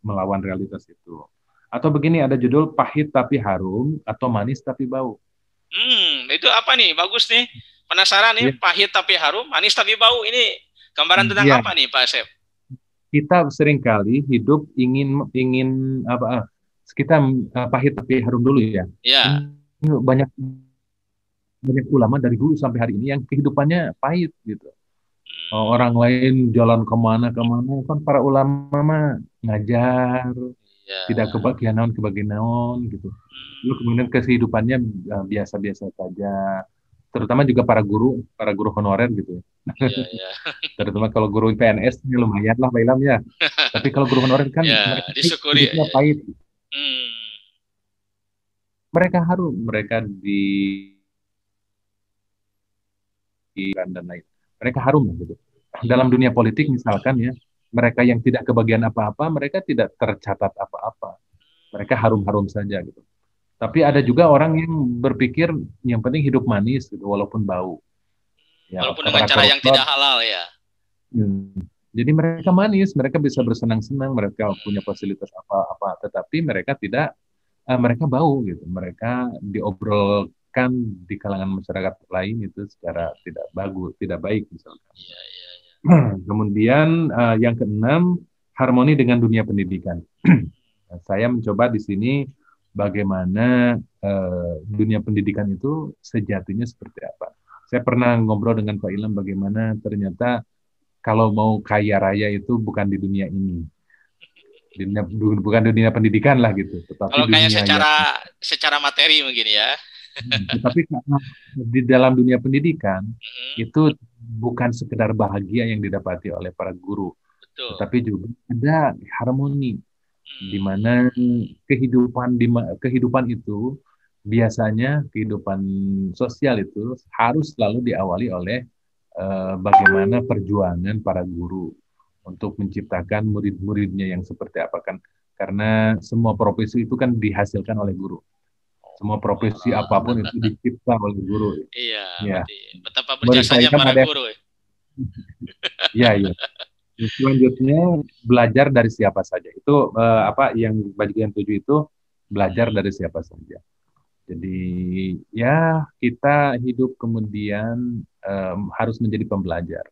melawan realitas itu? Atau begini, ada judul pahit tapi harum atau manis tapi bau. Itu apa nih? Bagus nih. Penasaran nih, pahit tapi harum, manis tapi bau. Ini gambaran tentang apa nih, Pak Asep? Kita seringkali hidup ingin kita pahit tapi harum dulu ya. Iya. Banyak ulama dari dulu sampai hari ini yang kehidupannya pahit gitu. Orang lain jalan kemana kan para ulama mah ngajar, tidak kebagian naon gitu. Lalu kemudian kehidupannya biasa-biasa saja. Terutama juga para guru honorer gitu. Terutama kalau guru PNS lumayan lah Pak Ilham ya. Tapi kalau guru honorer kan disyukuri hidupnya pahit. Mereka harum, mereka dan lain. Mereka harum gitu. Dalam dunia politik misalkan ya, mereka yang tidak kebagian apa-apa, mereka tidak tercatat apa-apa. Mereka harum-harum saja gitu. Tapi ada juga orang yang berpikir yang penting hidup manis gitu, walaupun bau. Ya, walaupun dengan cara yang tidak halal ya. Jadi mereka manis, mereka bisa bersenang-senang, mereka punya fasilitas apa-apa, tetapi mereka mereka bau gitu. Mereka diobrolkan di kalangan masyarakat lain itu secara tidak bagus, tidak baik misalkan. Kemudian yang keenam, harmoni dengan dunia pendidikan. Saya mencoba di sini bagaimana dunia pendidikan itu sejatinya seperti apa. Saya pernah ngobrol dengan Pak Ilham bagaimana ternyata kalau mau kaya raya itu bukan di dunia ini. Bukan dunia pendidikan lah gitu. Tetapi kalau kayak secara materi mungkin ya. Tetapi di dalam dunia pendidikan itu bukan sekedar bahagia yang didapati oleh para guru. Betul. Tetapi juga ada harmoni di mana kehidupan itu biasanya kehidupan sosial itu harus selalu diawali oleh bagaimana perjuangan para guru untuk menciptakan murid-muridnya yang seperti apa kan, karena semua profesi itu kan dihasilkan oleh guru. Semua profesi apapun itu dicipta oleh guru. Iya, Ya, berarti betapa menurut saya berjasanya para ada, guru. ya, ya. Selanjutnya belajar dari siapa saja. Itu apa yang bagian 7 itu belajar dari siapa saja. Jadi ya kita hidup kemudian harus menjadi pembelajar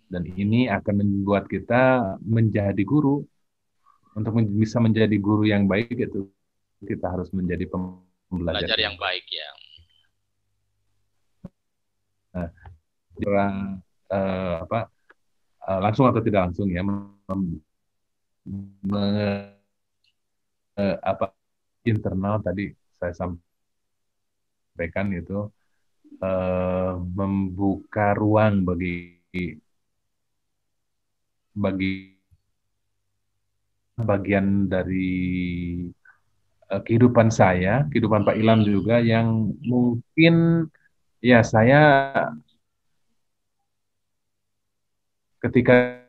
dan ini akan membuat kita menjadi guru. Untuk bisa menjadi guru yang baik itu kita harus menjadi pembelajar Belajar yang yang baik. baik ya. Nah, apa langsung atau tidak langsung ya apa internal tadi saya sampaikan itu membuka ruang bagi bagian dari kehidupan saya, kehidupan Pak Ilham juga yang mungkin ya saya ketika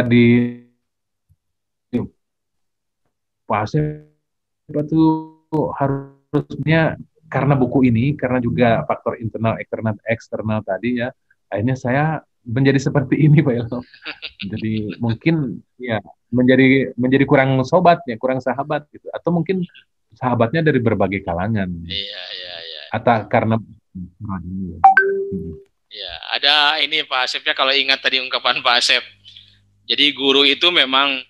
di fase itu harusnya karena buku ini, karena juga faktor internal, eksternal tadi ya, akhirnya saya menjadi seperti ini Pak Ilham. Jadi mungkin ya menjadi kurang sobat ya, kurang sahabat gitu. Atau mungkin sahabatnya dari berbagai kalangan. Iya, iya, iya. Atau karena Ya, ada ini Pak Asep ya, kalau ingat tadi ungkapan Pak Asep. Jadi guru itu memang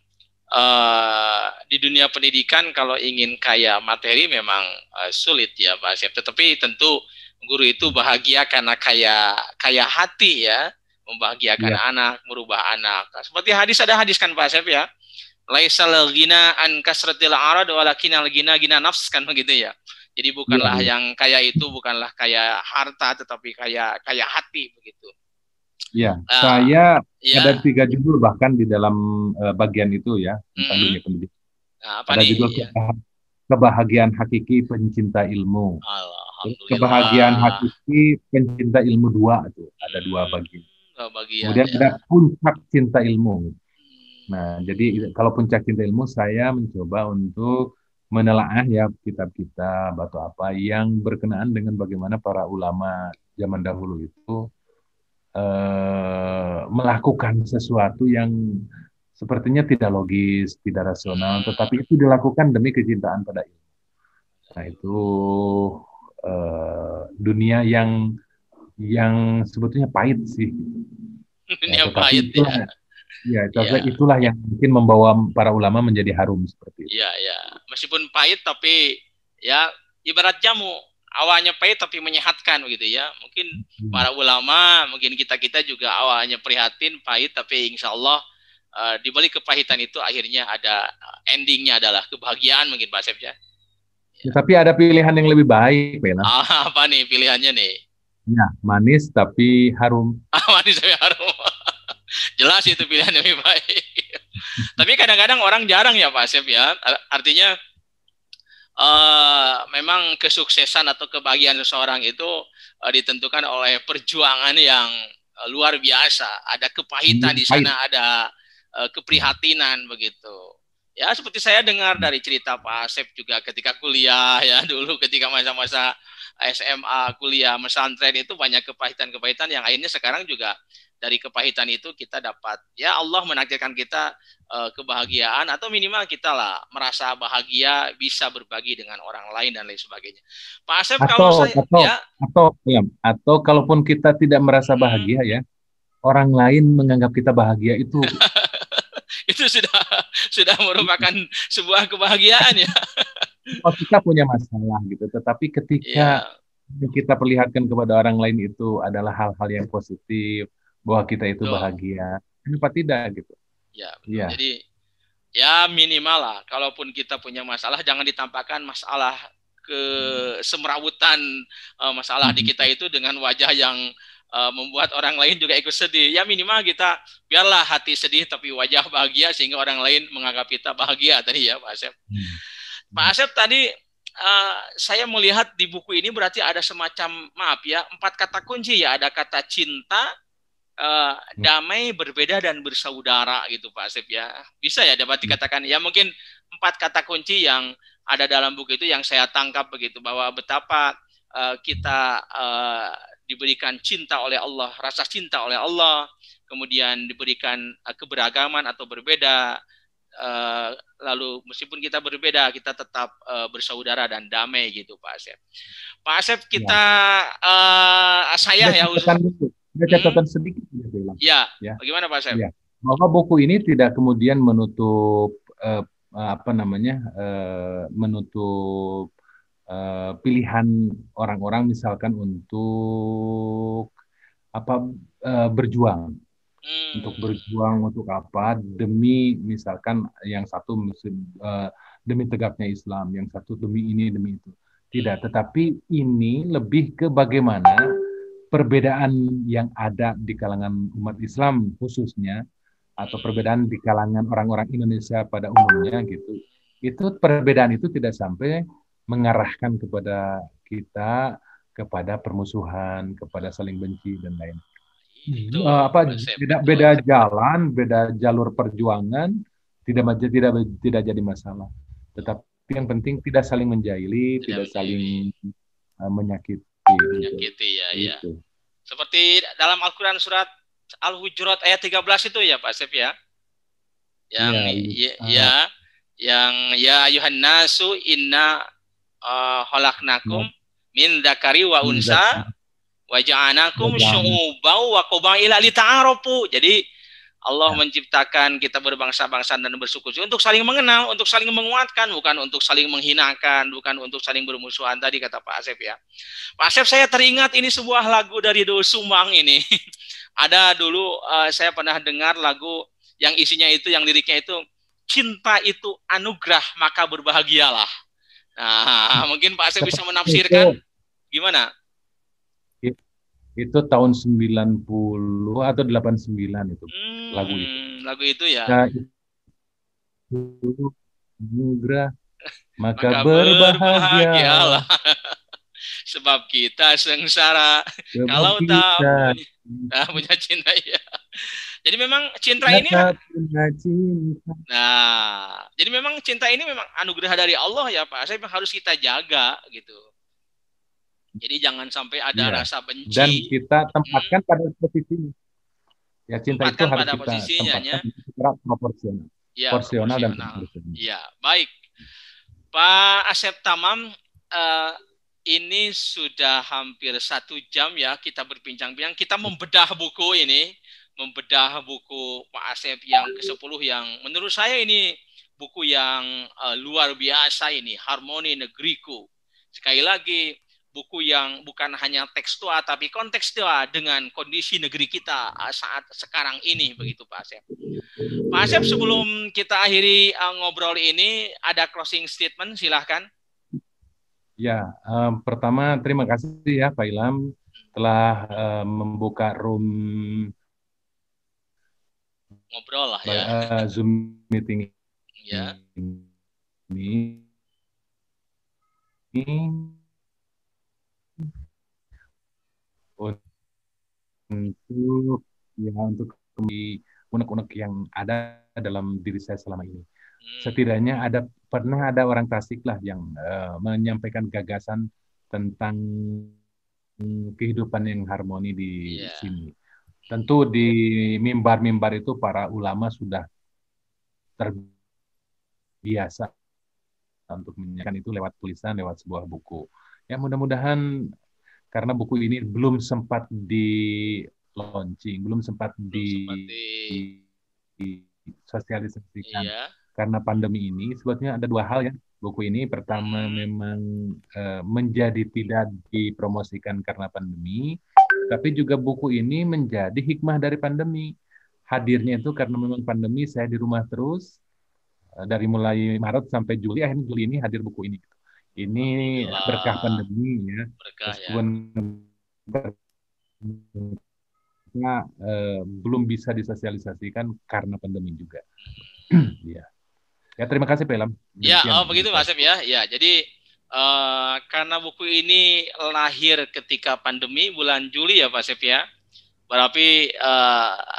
di dunia pendidikan kalau ingin kaya materi memang sulit ya Pak Asep. Tetapi tentu guru itu bahagia karena kaya hati ya, membahagiakan ya, anak, merubah anak. Seperti ada hadis kan Pak Asep ya. Laisal ghina an kasratil arad walakinal gina nafs kan begitu ya. Jadi ya, bukanlah ya. yang kaya itu bukanlah kaya harta tetapi kaya hati begitu. Ya, saya ada Ya. 3 judul bahkan di dalam bagian itu ya tentang dunia pendidikan. Nah, apa Ada nih? judul Ya. kebahagiaan hakiki pencinta ilmu. Terus kebahagiaan Alhamdulillah. hakiki pencinta ilmu 2 itu ada 2 bagian. Bagian Kemudian ya. ada puncak cinta ilmu. Nah, jadi kalau puncak cinta ilmu saya mencoba untuk menelaah ya kitab-kitab atau apa yang berkenaan dengan bagaimana para ulama zaman dahulu itu melakukan sesuatu yang sepertinya tidak logis, tidak rasional, tetapi itu dilakukan demi kecintaan pada ilmu. Nah, itu dunia yang sebetulnya pahit sih. Ya, Dunia tetapi pahit ya. Ya. itulah yang mungkin membawa para ulama menjadi harum seperti itu. Ya, ya. Meskipun pahit tapi ya ibarat jamu. Awalnya pahit tapi menyehatkan begitu ya. Mungkin para ulama, mungkin kita juga awalnya prihatin, pahit tapi insya Allah di balik kepahitan itu akhirnya ada endingnya adalah kebahagiaan mungkin Pak Asep ya. Tapi ada pilihan yang lebih baik, Bella. Apa nih pilihannya nih? Ya, manis tapi harum. Manis tapi harum. Jelas itu pilihan yang lebih baik. Tapi kadang-kadang orang jarang ya Pak Asep ya. Artinya memang kesuksesan atau kebahagiaan seseorang itu ditentukan oleh perjuangan yang luar biasa. Ada kepahitan di sana, ada keprihatinan begitu. Ya seperti saya dengar dari cerita Pak Asep juga ketika kuliah ya dulu ketika masa-masa SMA, kuliah, pesantren itu banyak kepahitan-kepahitan yang akhirnya sekarang juga dari kepahitan itu kita dapat ya Allah menakdirkan kita kebahagiaan atau minimal kita lah merasa bahagia bisa berbagi dengan orang lain dan lain sebagainya. Pak Asep kalau saya atau kalaupun kita tidak merasa bahagia ya orang lain menganggap kita bahagia itu itu sudah merupakan sebuah kebahagiaan ya. Oh, kita punya masalah gitu, tetapi ketika kita perlihatkan kepada orang lain itu adalah hal-hal yang positif, bahwa kita itu bahagia, kenapa tidak gitu? Ya, betul. Ya. Jadi ya minimal lah, kalaupun kita punya masalah, jangan ditampakkan masalah kesemrawutan masalah di kita itu dengan wajah yang membuat orang lain juga ikut sedih. Ya minimal kita biarlah hati sedih tapi wajah bahagia sehingga orang lain menganggap kita bahagia tadi ya Pak Asep. Pak Asep tadi saya melihat di buku ini berarti ada semacam 4 kata kunci ya. Ada kata cinta, damai, berbeda dan bersaudara gitu Pak Asep ya. Bisa ya dapat dikatakan ya mungkin 4 kata kunci yang ada dalam buku itu yang saya tangkap begitu, bahwa betapa kita diberikan cinta oleh Allah, rasa cinta oleh Allah, kemudian diberikan keberagaman atau berbeda, lalu meskipun kita berbeda, kita tetap bersaudara dan damai gitu, Pak Asep. Pak Asep, kita saya ya catatan sedikit ya, bagaimana Pak Asep? Ya, bahwa buku ini tidak kemudian menutup menutup pilihan orang-orang misalkan untuk berjuang. Untuk berjuang untuk apa? Demi misalkan yang satu demi tegaknya Islam, yang satu demi ini, demi itu. Tidak, tetapi ini lebih ke bagaimana perbedaan yang ada di kalangan umat Islam khususnya, atau perbedaan di kalangan orang-orang Indonesia pada umumnya gitu. Itu perbedaan itu tidak sampai mengarahkan kepada kita kepada permusuhan, kepada saling benci dan lain. Beda jalan, beda jalur perjuangan tidak jadi masalah. Tetapi yang penting tidak saling menjahili, tidak saling menyakiti. Ya. Seperti dalam Al-Quran surat Al-Hujurat ayat 13 itu ya Pak Asep ya. Yang ya ayuhan nasu inna khalaqnakum min dzakari wa unsa wa ja'alnakum syu'uban wa qabaila lita'arafu. Jadi Allah menciptakan kita berbangsa-bangsa dan bersuku untuk saling mengenal, untuk saling menguatkan, bukan untuk saling menghinakan, bukan untuk saling bermusuhan tadi kata Pak Asep ya. Pak Asep, saya teringat ini sebuah lagu dari Doel Sumbang ini. Ada dulu saya pernah dengar lagu yang isinya itu, yang liriknya itu, cinta itu anugerah maka berbahagialah. Nah, mungkin Pak Asep bisa menafsirkan gimana? Itu tahun 90 atau 89 itu lagu itu. Lagu itu ya. Anugerah maka berbahagialah. Sebab kita sengsara kalau tak punya cinta ya. Jadi memang cinta ini jadi memang cinta ini memang anugerah dari Allah ya Pak. Saya harus kita jaga gitu. Jadi jangan sampai ada rasa benci. Dan kita tempatkan pada posisinya. Ya, cinta itu harus kita tempatkan secara proporsional. Ya, proporsional dan proporsional. Ya, baik. Pak Asep Tamam, ini sudah hampir 1 jam ya kita berbincang-bincang. Kita membedah buku ini, membedah buku Pak Asep yang ke-10 yang menurut saya ini buku yang luar biasa ini, Harmoni Negeriku. Sekali lagi, buku yang bukan hanya tekstual tapi kontekstual dengan kondisi negeri kita saat sekarang ini begitu Pak Asep. Pak Asep, sebelum kita akhiri ngobrol ini, ada closing statement, silahkan. Ya, pertama terima kasih ya Pak Ilham telah membuka room ngobrol lah ya. Zoom meeting ya. Ini untuk unek-unek yang ada dalam diri saya selama ini. Setidaknya pernah ada orang Tasik lah yang menyampaikan gagasan tentang kehidupan yang harmoni di sini. Tentu di mimbar-mimbar itu para ulama sudah terbiasa untuk menyampaikan itu lewat tulisan, lewat sebuah buku. Ya mudah-mudahan karena buku ini belum sempat di launching, belum sempat disosialisasikan karena pandemi ini. Sebetulnya ada 2 hal ya buku ini. Pertama memang menjadi tidak dipromosikan karena pandemi, tapi juga buku ini menjadi hikmah dari pandemi. Hadirnya itu karena memang pandemi, saya di rumah terus dari mulai Maret sampai Juli, akhirnya Juli ini hadir buku ini. Ini berkah pandemi ya. Meskipun belum bisa disosialisasikan karena pandemi juga. Ya, terima kasih Pak Ilham. Ya, begitu Pak Asep ya. Ya, jadi karena buku ini lahir ketika pandemi bulan Juli ya Pak Asep ya. Berarti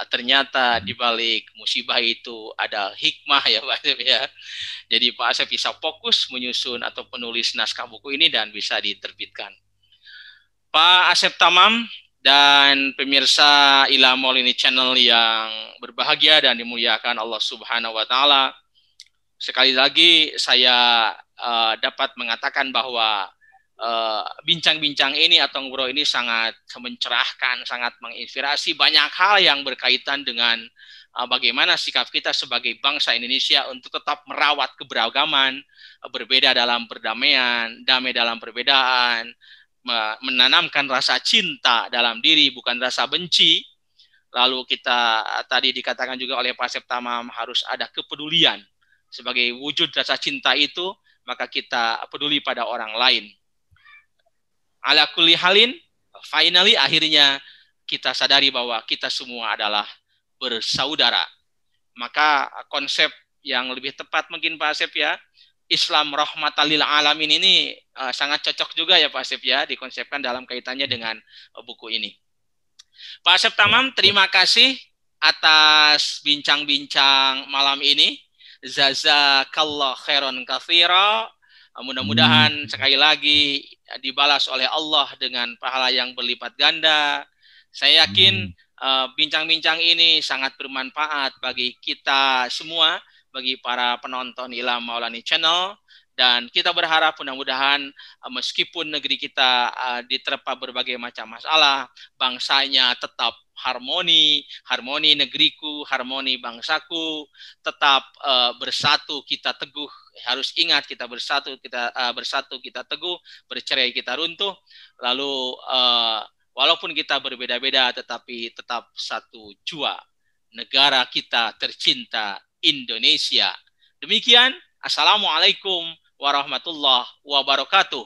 ternyata di balik musibah itu ada hikmah ya Pak Asep ya. Jadi Pak Asep bisa fokus menyusun atau penulis naskah buku ini dan bisa diterbitkan. Pak Asep Tamam dan pemirsa Ilhamul ini channel yang berbahagia dan dimuliakan Allah Subhanahu wa taala. Sekali lagi saya dapat mengatakan bahwa bincang-bincang ini atau ngobrol ini sangat mencerahkan, sangat menginspirasi banyak hal yang berkaitan dengan bagaimana sikap kita sebagai bangsa Indonesia untuk tetap merawat keberagaman, berbeda dalam perdamaian, damai dalam perbedaan, menanamkan rasa cinta dalam diri, bukan rasa benci. Lalu kita tadi dikatakan juga oleh Pak Asep Tamam harus ada kepedulian. Sebagai wujud rasa cinta itu, maka kita peduli pada orang lain. Ala kulli halin, finally akhirnya kita sadari bahwa kita semua adalah bersaudara. Maka konsep yang lebih tepat mungkin Pak Asep ya, Islam rahmatan lil alamin ini sangat cocok juga ya Pak Asep ya, dikonsepkan dalam kaitannya dengan buku ini. Pak Asep Tamam, terima kasih atas bincang-bincang malam ini. Jazakallah khairan katsira. Mudah-mudahan sekali lagi dibalas oleh Allah dengan pahala yang berlipat ganda. Saya yakin bincang-bincang ini sangat bermanfaat bagi kita semua, bagi para penonton Ilham Maulani Channel, dan kita berharap mudah-mudahan meskipun negeri kita diterpa berbagai macam masalah, bangsanya tetap harmoni, harmoni negeriku, harmoni bangsaku, tetap bersatu kita teguh. Harus ingat kita bersatu, kita teguh, bercerai kita runtuh. Lalu walaupun kita berbeda-beda, tetapi tetap satu jua. Negara kita tercinta Indonesia. Demikian, Assalamualaikum warahmatullahi wabarakatuh.